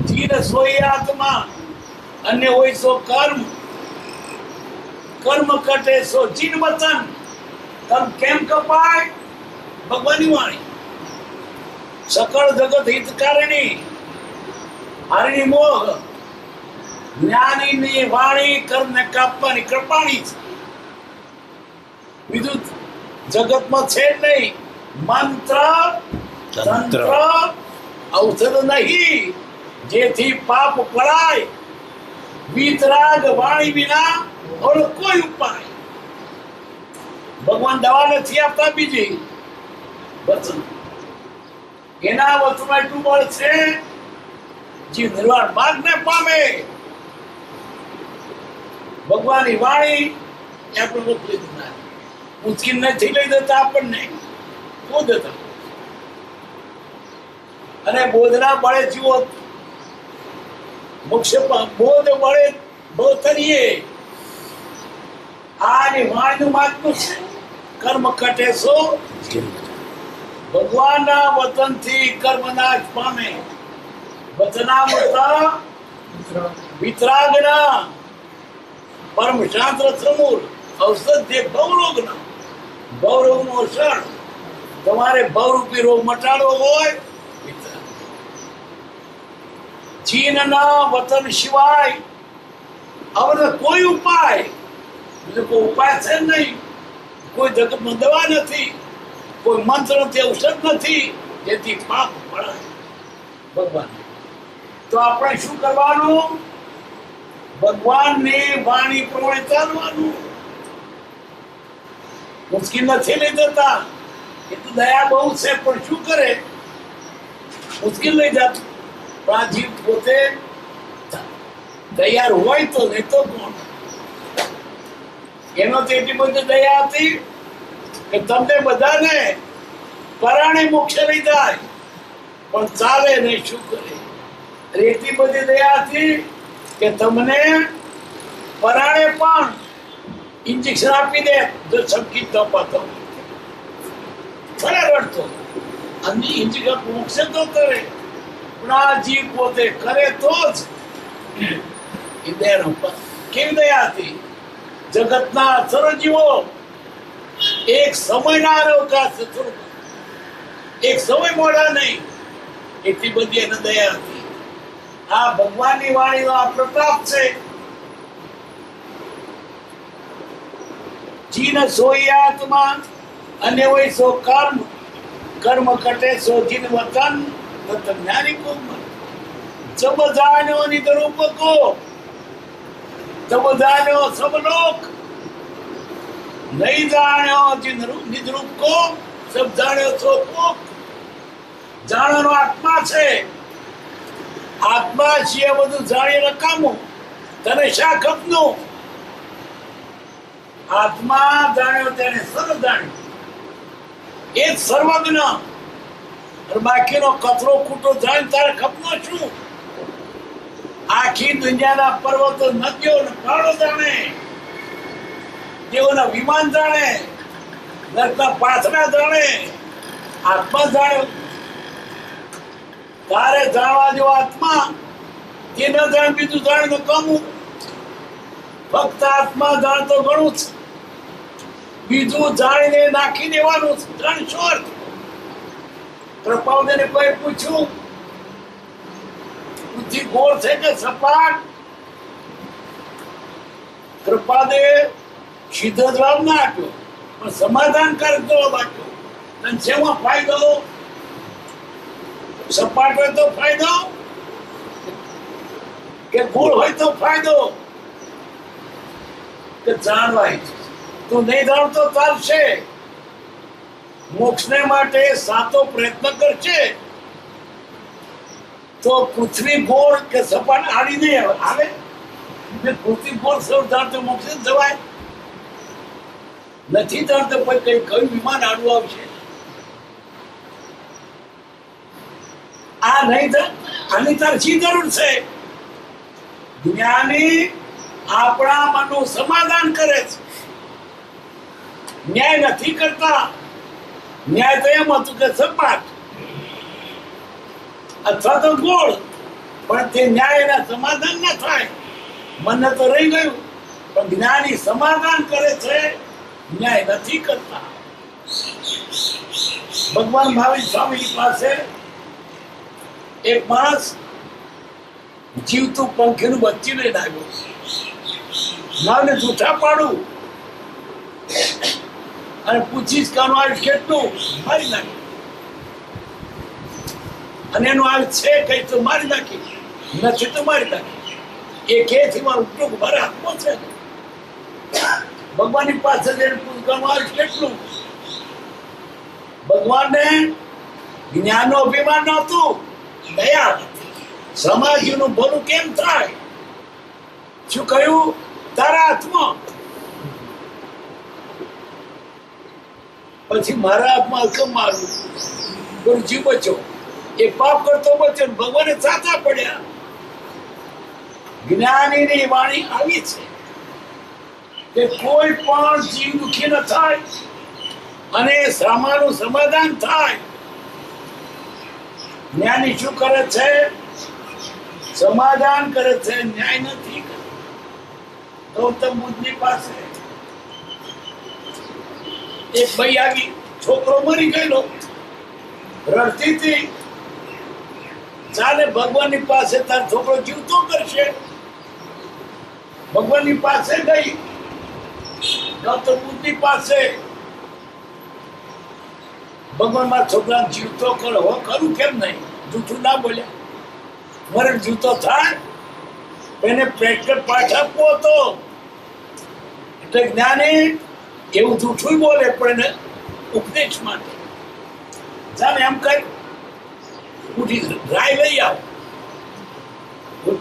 જીન સોઈ આત્મા, અને હોય સો કર્મ, કર્મ કટે સો જીન વતન. કર્મ કેમ કપાય? ભગવાનની વાણી, સકળ જગત હિતકારિણી, હારિણી મોહ, જ્ઞાનીની વાણી કર્મને કાપવાની કૃપાણી છે. બીજું જગતમાં છે જ નહીં. મંત્ર તંત્ર ઔષધ નહીં, જેથી પાપ પડાય. વિતરાગ વાણી વિના ઓર કોઈ ઉપાય. ભગવાન દવા નથી આપતા બીજી વચન, એના વચનમાં એટલું બળ છે જે નિર્વાણ માર્ગને પામે. ભગવાનની વાણી આપણે મોકલી દેનાર, ઉચકી નથી લઈ દેતા આપણને, તો દેતા. અને બોધના બળે જીવો મોક્ષ, બોધ બળે બોધરીએ. આની વાણીનું મહાત્મ્ય છે. કર્મ કટે સો ભગવાનના વતનથી કર્મ નાશ પામે. વચનામૃતા વિતરાગના પરમ શાંત રસમૂળ ઔષધ જે ભવરોગના. ભવરોગનો ઔષધ તમારે ભવરૂપી રોગ મટાડવો હોય, ચીનના વતન સિવાય હવે કોઈ ઉપાય, બીજો કોઈ ઉપાય છે નહીં. કોઈ જગતમાં દવા નથી, કોઈ મંત્ર નથી, ઔષધ નથી, જેથી પાપ પડાય. ભગવાન તો આપણે શું કરવાનું? ભગવાનની વાણી પ્રમાણે ચાલવાનું. મુશ્કેલ નથી લઈ જતા, એ તો દયા બહુ છે, પણ શું કરે? મુશ્કેલ લઈ જતું. પણ આ જીવ પોતે તૈયાર હોય તો, નહીં તો કોણ? એનો તો એટલી બધી દયા હતી કે તમને બધાને પરાણે મોક્ષ લઈ જાય, પણ ચાલે નહીં, શું કરે? એટલી બધી દયા હતી કે તમને પરાણે પણ ઇન્જેક્શન આપી દે જો છટકી તપાતો ભલે રડતો, અને ઇન્જેક્શન મોક્ષ તો કરે, પણ આ જીવ પોતે કરે તો જ એ દયાનો. કેવી દયા હતી? જગતના સર્વજીવો એક સમયના અવકાશ, એક સમય મોડા નહીં, એટલી બધી એને દયા હતી. આ ભગવાનની વાણીનો આ પ્રતાપ છે. જીન સોઈ આત્મા, અને હોય સો કર્મ, કર્મ કટે સો જીન વતન, તત જ્ઞાની કો મન. જબ જાણ્યો નિદરૂપ કો, તબ જાણ્યો સબ લોક. નહીં જાણ્યો નિદરૂપ કો, સબ જાણ્યો સો પોક. જાણવાનો આત્મા છે. આત્મા છે બધું જાણી રકામું, તને શા ખપનું? આત્મા જાણ્યો તેને સર્વ જાણ્યું, એ જ સર્વજ્ઞ. બાકીનો કચરો કૂટો જાણ તારે ખપનો શું? આખી દુનિયાના પર્વતો, નદીઓ ને પહાડો જાણે, તેઓના વિમાન જાણે, નર્કના પાથરા જાણે, આત્મા જાણે. તારે જાણવા જેવો આત્મા એ ન જાણ, બીજું જાણે તો કમું. ફક્ત આત્મા જાણતો ઘણું છે, બીજું જાણીને નાખી દેવાનું છે. ત્રણ શોર્ટ. કૃપાળને કોઈ પૂછ્યું, બુદ્ધિ ગોળ છે કે સપાટ? કૃપાદે સીધો જવાબ ના આપ્યો, પણ સમાધાનકારક જવાબ આપ્યો. અને શેમાં ફાયદો? સપાટ હોય તો ફાયદો કે ગોળ હોય તો ફાયદો? કે જાણવાય. તું નહીં જાણતો ચાલશે. મોક્ષને માટે સાતો પ્રયત્ન કરશે તો પૃથ્વી ગોળ કે સપાટ આડી નહીં આવે. પૃથ્વી ગોળ સૌ જાણતો મોક્ષે જવાય નથી. જાણતો પછી કયું વિમાન આડું આવશે? આ નહીં. આની તાર શી જરૂર છે? જ્ઞાની આપણા મનનું સમાધાન કરે છે, ન્યાય નથી કરતા. ન્યાય તો એમ હતું કે સપાટ અથવા તો ગોળ, પણ તે ન્યાય એના સમાધાન ના થાય. મને તો રહી ગયું, પણ જ્ઞાની સમાધાન કરે છે, ન્યાય નથી કરતા. ભગવાન મહાવીર સ્વામી પાસે એક માણસ જીવતું પંખીનું બચ્ચું લઈને આવ્યો. નાવને જૂઠા પાડું અને પૂછીશ કે આનું આયુષ કેટલું? મારી નાખી. અને એનું આયુષ છે કઈ તો મારી નાખી, નથી તો મારી નાખી. એ કે થી મારું ટૂંક મારા હાથમાં છે. ભગવાનની પાસે જઈને પૂછવાનું આયુષ કેટલું? ભગવાનને જ્ઞાનનો અભિમાન નહોતું, દયા હતી. સમાજનું ભલું કેમ થાય? શું કહ્યું? તારા હાથમાં. પછી મારા હાથમાં કેમ મારું? ગુરુજી બચો. એ પાપ કરતો બચ્યો, ભગવાને સાચા પડ્યા. જ્ઞાનીની વાણી આવી છે કે કોઈ પણ જીવ દુખી ન થાય અને સામાનું સમાધાન થાય. જ્ઞાની શું કરે છે? સમાધાન કરે છે, ન્યાય નથી કરતો. ગૌતમ બુદ્ધની પાસે એક ભાઈ આવી, છોકરો મરી ગયેલો, રડતી હતી. ચાલે ભગવાનની પાસે, તાર છોકરો જીવતો કરશે. ભગવાનની પાસે ગઈ, ગૌતમ બુદ્ધની પાસે. ભગવાન મારા છોકરાને જીવતો કરો. હો ખરું, કેમ નહીં? જૂઠું ના બોલ્યા. મરણ જીવતો થાય એને પ્રેક્ટિકલ પાઠ આપવો હતો. એટલે જ્ઞાની એવું જૂઠું બોલે, પણ એને ઉપદેશ માટે. ચાલ એમ કર, ઉઠી રાય લઈ આવ.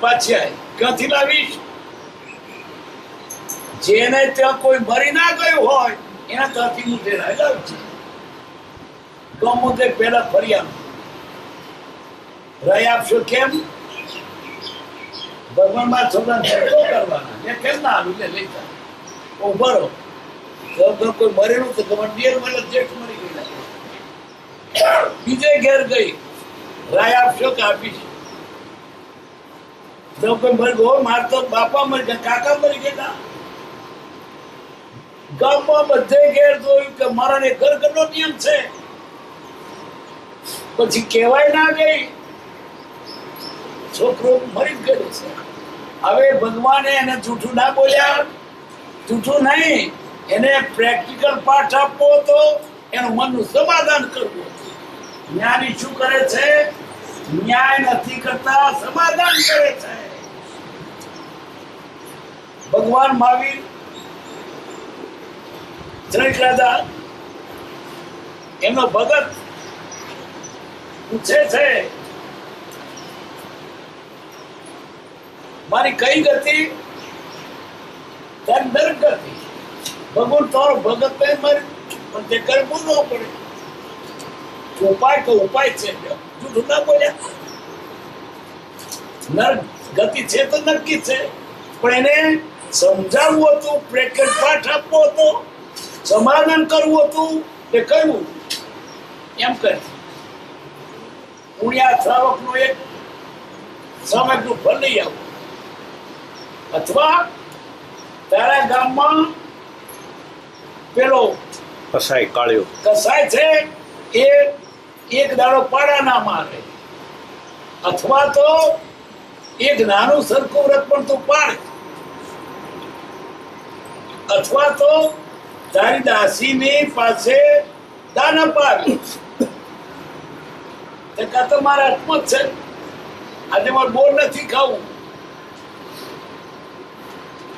પાછી આવી. ક્યાંથી લાવીશ? જેને ત્યાં કોઈ મરી ના ગયું હોય એના ત્યાંથી હું તે રાય લાવું છું. ગમો તે પેલા ફરી આવ. રાય આપશો કેમ? ભગવાન માં છોકરાને ઝટકો કરવાના. એ કેમ ના આવ્યું? એટલે લઈ જા. ઉભો રહો. કોઈ મરેલું તો તમારે દેર મળે, જેઠ મરી ગયેલા. બીજે ઘેર ગઈ. રાય આપશો કે આપીશ? જો કોઈ મરી ગયો, માર તો બાપા મરી ગયા, કાકા મરી ગયા. ગામમાં બધે ઘેર જોયું કે મારા ને ઘર ઘરનો નિયમ છે. પછી કહેવાય ના ગઈ, છોકરો મરી ગયો છે. હવે ભગવાને એને જૂઠું ના બોલ્યા. જૂઠું નહીં, એને પ્રેક્ટિકલ પાઠ આપવો હતો, એનું મનનું સમાધાન કરવું. જ્ઞાની શું કરે છે? ન્યાય નથી કરતા, સમાધાન કરે છે. ભગવાન મહાવીર જનક રાજા એમનો ભગત પૂછે છે, મારી કઈ ગતિ? નરક ગતિ. ભગવાન તારો ભગત નહીં મરે, પણ તે કરવું ન પડે. ઉપાય તો ઉપાય છે, જૂઠું ના બોલ્યા. નરક ગતિ છે તો નક્કી છે, પણ એને સમજાવવું હતું, પ્રેક્ટિકલ પાઠ આપવો હતો, સમાધાન કરવું હતું, એ કહ્યું એમ કહે પુણ્યા શ્રાવકનું એક સમયનું ફળ લઈ આવું, અથવા તારા ગામમાં પેલો કસાય કાળ્યો કસાય છે એ એક દાડો પાડા ના મારે, અથવા તો એક નાનું સરખું વ્રત પણ તું પાડ, અથવા તો તારી દાસીની પાસે દાન અપાવી. તે કાં તો મારા હાથમાં જ છે, આજે મારે બોર નથી ખાવું,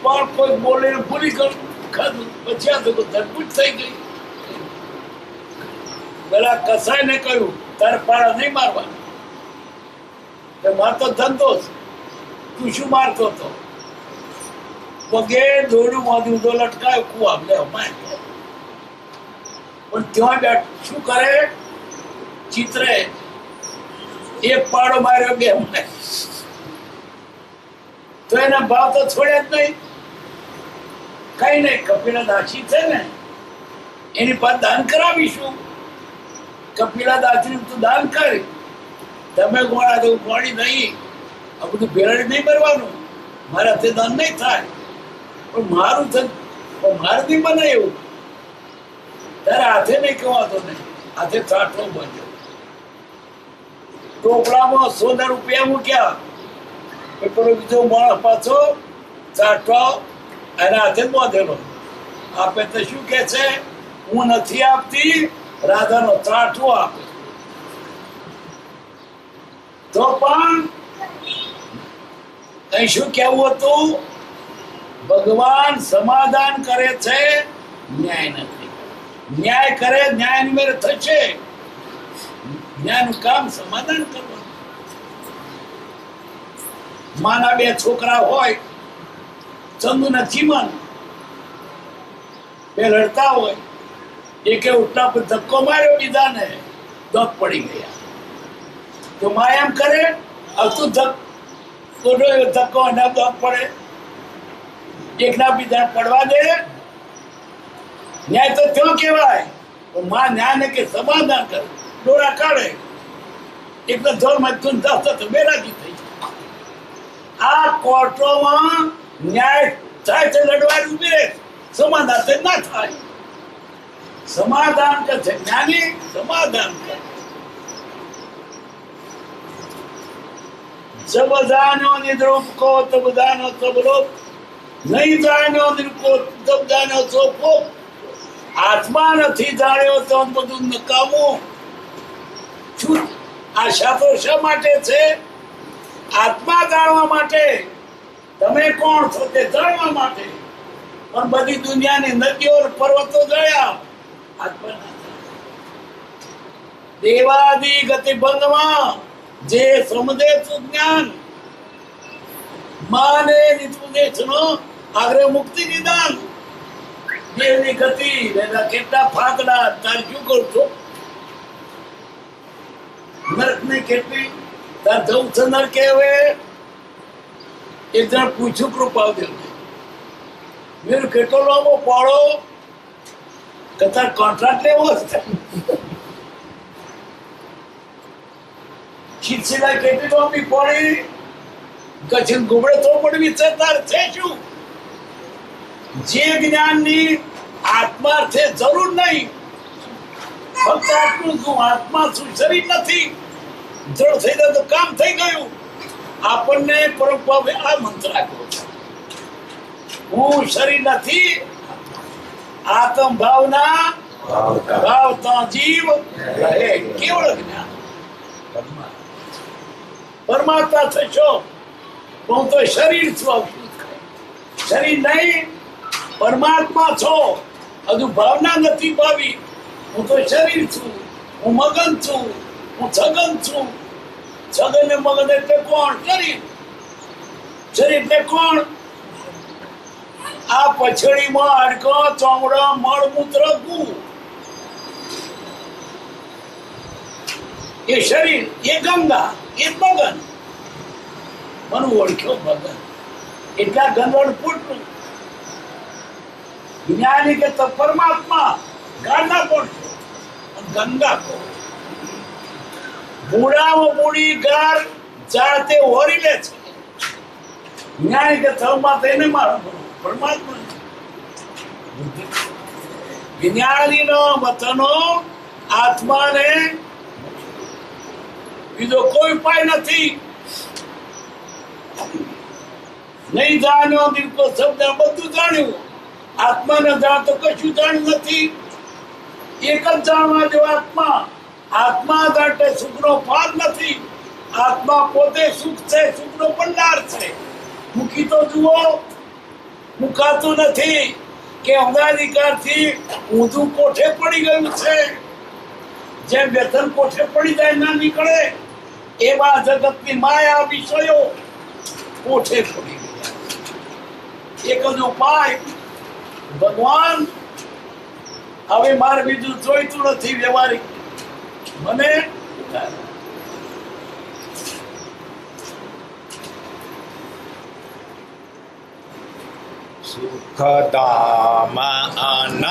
પણ કોઈ બોલીને પૂરી કરું ખાધું, પછી આ તો ધરપૂટ થઈ ગઈ. પેલા કસાઈને કહ્યું તારે પાડા નહીં મારવાના, મારતો ધંધો છે, તું શું મારતો હતો? પગે દોડું મોઢું તો લટકાયો કુવા લે પણ ત્યાં બેઠ શું કરે ચિત્રે એક પાડો માર્યો બે તો એના ભાવ તો છોડ્યા જ નહીં. કઈ નહીં, કપિલા દાસી છે ને એની પાસે દાન કરાવીશું. કપિલા દાસી તું દાન કરી, તમે ગોળા તો ગોળી નહીં, આ બધું ભેળ નહીં કરવાનું, મારાથી દાન નહીં થાય, પણ મારું છે પણ મારે નહીં બને એવું. તારે હાથે નહીં કહેવાતો નહીં, હાથે ચાટલો બાંધ્યો, ટોપડામાં 100 રૂપિયા મૂક્યા, એ પેલો બીજો માણસ પાછો ચાટલો એના હાથે બાંધેલો આપે તો શું કે છે, હું નથી આપતી, રાધાનો ચાટલો આપે. તો પણ કઈ શું કેવું હતું? ભગવાન સમાધાન કરે છે, ન્યાય નથી. ન્યાય કરે, ન્યાય નિમેરે થશે. ન્યાયનું કામ સમાધાન કરવાનું. માના 2 છોકરા હોય, ચંદુ ને ચીમન, બે લડતા હોય, એકે ઉઠલા પર ધક્કો માર્યો બીજાને, દોત પડી ગયા. તો માં એમ કરે, તું ધક્કો અને દોત પડે, એકના બીજા પડવા દે, ન્યાય તો ત્યાં કહેવાય. માં ન્યાય કે સમાધાન કરે, ડોળા કાઢે, એકદમ જોર મજૂર તો બેરાગી થઈ. આ કોર્ટોમાં ન્યાય થાય છે, લડવાનું ઉભી રહે, સમાધાન તો ના થાય. સમાધાન કે છે જ્ઞાની, સમાધાન કરે. જબ જાનો નિદ્રુપ કો તબ જાનો તબ લોપ, નહીં જાણ્યો નિર્કો તબ જાણ્યો તો કોપ. આત્મા નથી જાણ્યો તો બધું નકામું. શું આ શાસ્ત્રો શા માટે છે? આત્મા જાણવા માટે. તમે કોણ છો તે જાણવા માટે. પણ બધી દુનિયાની નદીઓ પર્વતો જયા, આત્મા ના દેવાદિ ગતિ ભંગમાં જે સમજે જ્ઞાન, માને નિત્યુદેશનો આગ્રહ મુક્તિ નિદાન. દેવની ગતિ એના કેટલા ફાકડા, તાર શું કરશો? નરક ની કેટલી તાર જવું છે નરક હવે? એક જણ પૂછ્યું કૃપાદેવ, મેં કેટલો લાંબો પાડો કે તાર કોન્ટ્રાક્ટ લેવો છે? શિક્ષિલા કેટલી લાંબી પડી કચ્છી ગુબડે તો પડવી છે, તાર છે શું? જે જ્ઞાનની આત્માર્થે જરૂર નહીં, ફક્ત આટલું શું, આત્મા શું શરીર નથી, જળ થઈ જાય તો કામ થઈ ગયું. આપણને પરમ આ મંત્ર આપ્યો છે, હું શરીર નથી, આત્મ ભાવના ભાવતા જીવ રહે. કેવળ જ્ઞાન પરમાત્મા થશો. હું તો શરીર છું, શરીર નહીં, પરમાત્મા છો. હજુ ભાવના નથી ભાવી. હું તો શરીર છું, હું મગન છું, હું છગન છું. છગન ને મગન એટલે કોણ? શરીર. શરીર એટલે કોણ? આ પછડીમાં હાડકો, ચોમડા, મળમૂત્ર, ગુ, એ શરીર, એ ગંગા, એ મગન. મને ઓળખ્યો ભગત એટલા ગંદવડ પૂટનું જ્ઞાની કે તો પરમાત્મા ગાંડા પોટો ગંગા કો બુડામાં બુડી ગાર જાતે ઓરી લે છે જ્ઞાની કે થમાં થઈને મારો પરમાત્મા જ્ઞાનીનો વતનો આત્માને બીજો કોઈ ઉપાય નથી. નહીં જાણ્યો દિલકો શબ્દ બધું જાણ્યું, આત્માને જાણતો કશું જાણ્યું નથી. એક જ જાણવા જેવો આત્મા. આત્મા જાણે સુખનો પાર નથી. આત્મા પોતે સુખ છે, સુખનો ભંડાર છે. મુખી તો જુઓ, મુકાતું નથી કે અધિકારથી ઊંધું કોઠે પડી ગયું છે. જેમ વેતન કોઠે પડી જાય ના નીકળે, એવા જગતની માયા વિષયો કોઠે પડી ગયા. એક જ ઉપાય ભગવાન. હવે મારે બીજું જોઈતું નથી વ્યવહારિક. મને સુખદામાં આનંદ